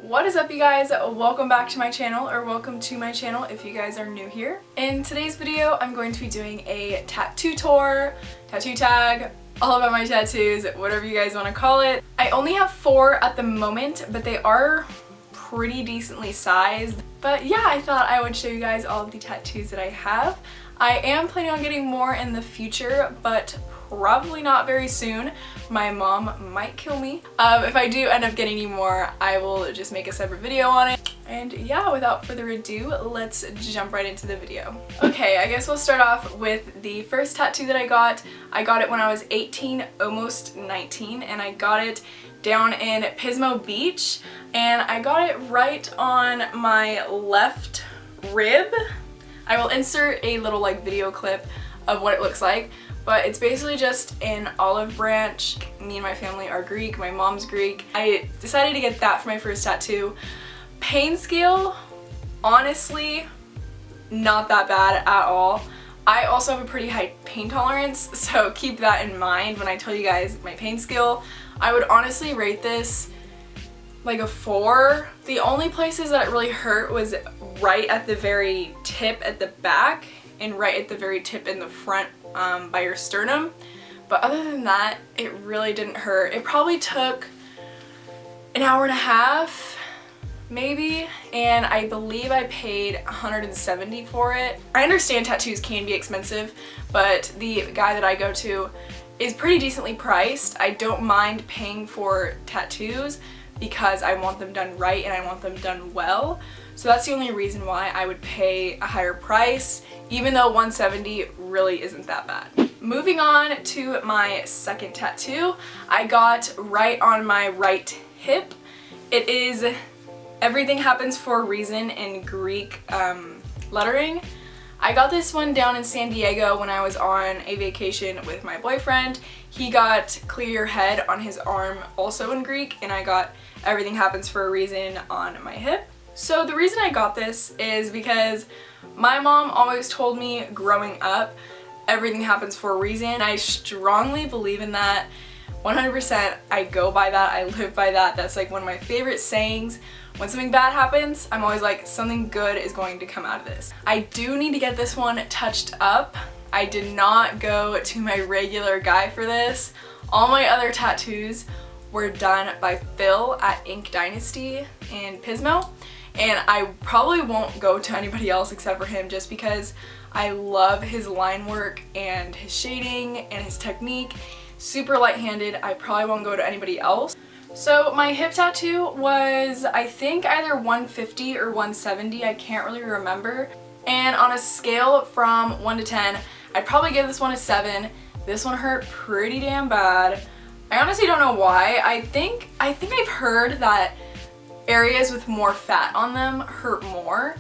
What is up, you guys? Welcome back to my channel, or welcome to my channel if you guys are new here. In today's video, I'm going to be doing a tattoo tour, tattoo tag, all about my tattoos, whatever you guys want to call it. I only have 4 at the moment, but they are pretty decently sized. But yeah, I thought I would show you guys all of the tattoos that I have. I am planning on getting more in the future, but probably not very soon. My mom might kill me. If I do end up getting any more, I will just make a separate video on it. And yeah, without further ado, let's jump right into the video. Okay, I guess we'll start off with the first tattoo that I got. I got it when I was 18, almost 19, and I got it down in Pismo Beach, and I got it right on my left rib. I will insert a little video clip of what it looks like. But it's basically just an olive branch. Me and my family are Greek, my mom's Greek. I decided to get that for my first tattoo. Pain scale, honestly, not that bad at all. I also have a pretty high pain tolerance, so keep that in mind when I tell you guys my pain scale. I would honestly rate this like a 4. The only places that it really hurt was right at the very tip at the back and right at the very tip in the front by your sternum. But other than that, it really didn't hurt. It probably took an hour and a half, maybe, and I believe I paid $170 for it. I understand tattoos can be expensive, but the guy that I go to is pretty decently priced. I don't mind paying for tattoos because I want them done right and I want them done well. So that's the only reason why I would pay a higher price, even though $170 really isn't that bad. Moving on to my second tattoo, I got right on my right hip. It is "Everything Happens for a Reason" in Greek lettering. I got this one down in San Diego when I was on a vacation with my boyfriend. He got "Clear Your Head" on his arm, also in Greek, and I got "Everything Happens for a Reason" on my hip. So the reason I got this is because my mom always told me growing up, everything happens for a reason. I strongly believe in that. 100%, I go by that, I live by that. That's like one of my favorite sayings. When something bad happens, I'm always like, something good is going to come out of this. I do need to get this one touched up. I did not go to my regular guy for this. All my other tattoos were done by Phil at Ink Dynasty in Pismo. And I probably won't go to anybody else except for him, just because I love his line work and his shading and his technique. Super light-handed. I probably won't go to anybody else. So my hip tattoo was, I think, either 150 or 170. I can't really remember. And on a scale from 1 to 10, I'd probably give this one a 7. This one hurt pretty damn bad. I honestly don't know why. I think I've heard that areas with more fat on them hurt more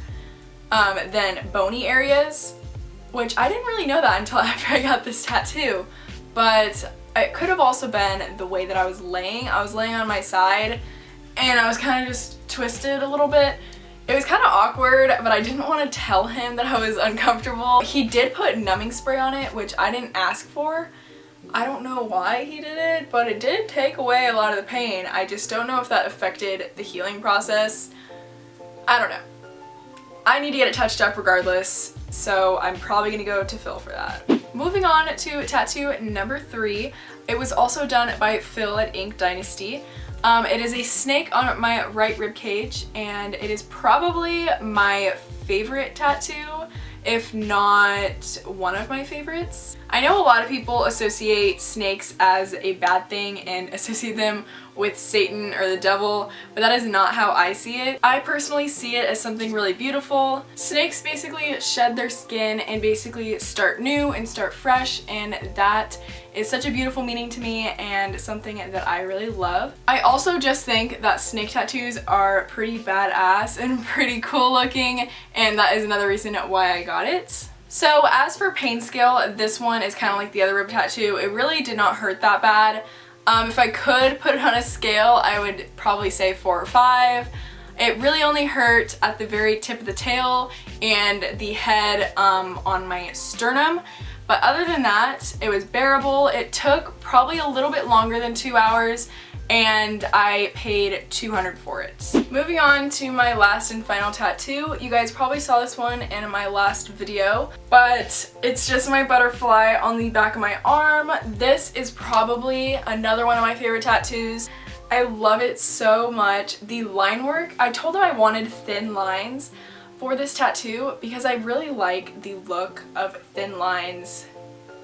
than bony areas, which I didn't really know that until after I got this tattoo. But it could have also been the way that I was laying. I was laying on my side and I was kind of just twisted a little bit. It was kind of awkward, but I didn't want to tell him that I was uncomfortable. He did put numbing spray on it, which I didn't ask for. I don't know why he did it, but it did take away a lot of the pain. I just don't know if that affected the healing process. I don't know. I need to get it touched up regardless, so I'm probably gonna go to Phil for that. Moving on to tattoo number 3. It was also done by Phil at Ink Dynasty. It is a snake on my right rib cage, and it is probably my favorite tattoo, if not one of my favorites. I know a lot of people associate snakes as a bad thing and associate them with Satan or the devil, but that is not how I see it. I personally see it as something really beautiful. Snakes basically shed their skin and basically start new and start fresh, and that is such a beautiful meaning to me and something that I really love. I also just think that snake tattoos are pretty badass and pretty cool looking, and that is another reason why I got it. So as for pain scale, this one is kind of like the other rib tattoo. It really did not hurt that bad. If I could put it on a scale, I would probably say 4 or 5. It really only hurt at the very tip of the tail and the head on my sternum. But other than that, it was bearable. It took probably a little bit longer than 2 hours, and I paid $200 for it. Moving on to my last and final tattoo. You guys probably saw this one in my last video, but it's just my butterfly on the back of my arm. This is probably another one of my favorite tattoos. I love it so much. The line work, I told them I wanted thin lines for this tattoo because I really like the look of thin lines,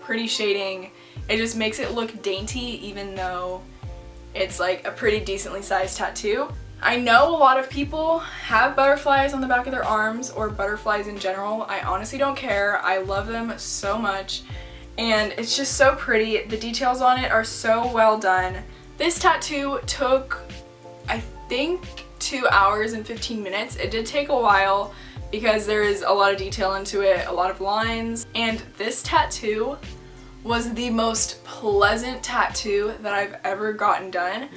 pretty shading. It just makes it look dainty even though it's like a pretty decently sized tattoo. I know a lot of people have butterflies on the back of their arms or butterflies in general. I honestly don't care. I love them so much and it's just so pretty. The details on it are so well done. This tattoo took, I think, 2 hours and 15 minutes. It did take a while because there is a lot of detail into it, a lot of lines, and this tattoo was the most pleasant tattoo that I've ever gotten done.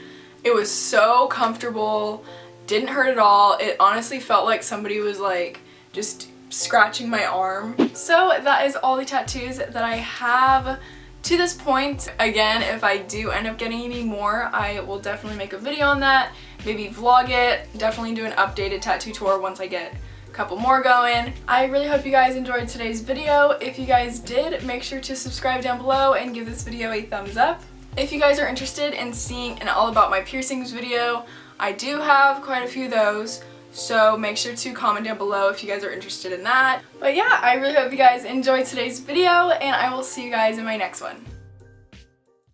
It was so comfortable, didn't hurt at all. It honestly felt like somebody was like just scratching my arm. So that is all the tattoos that I have to this point. Again, if I do end up getting any more, I will definitely make a video on that, maybe vlog it, definitely do an updated tattoo tour once I get a couple more going. I really hope you guys enjoyed today's video. If you guys did, make sure to subscribe down below and give this video a thumbs up. If you guys are interested in seeing an all about my piercings video, I do have quite a few of those, so make sure to comment down below if you guys are interested in that. But yeah, I really hope you guys enjoyed today's video, and I will see you guys in my next one.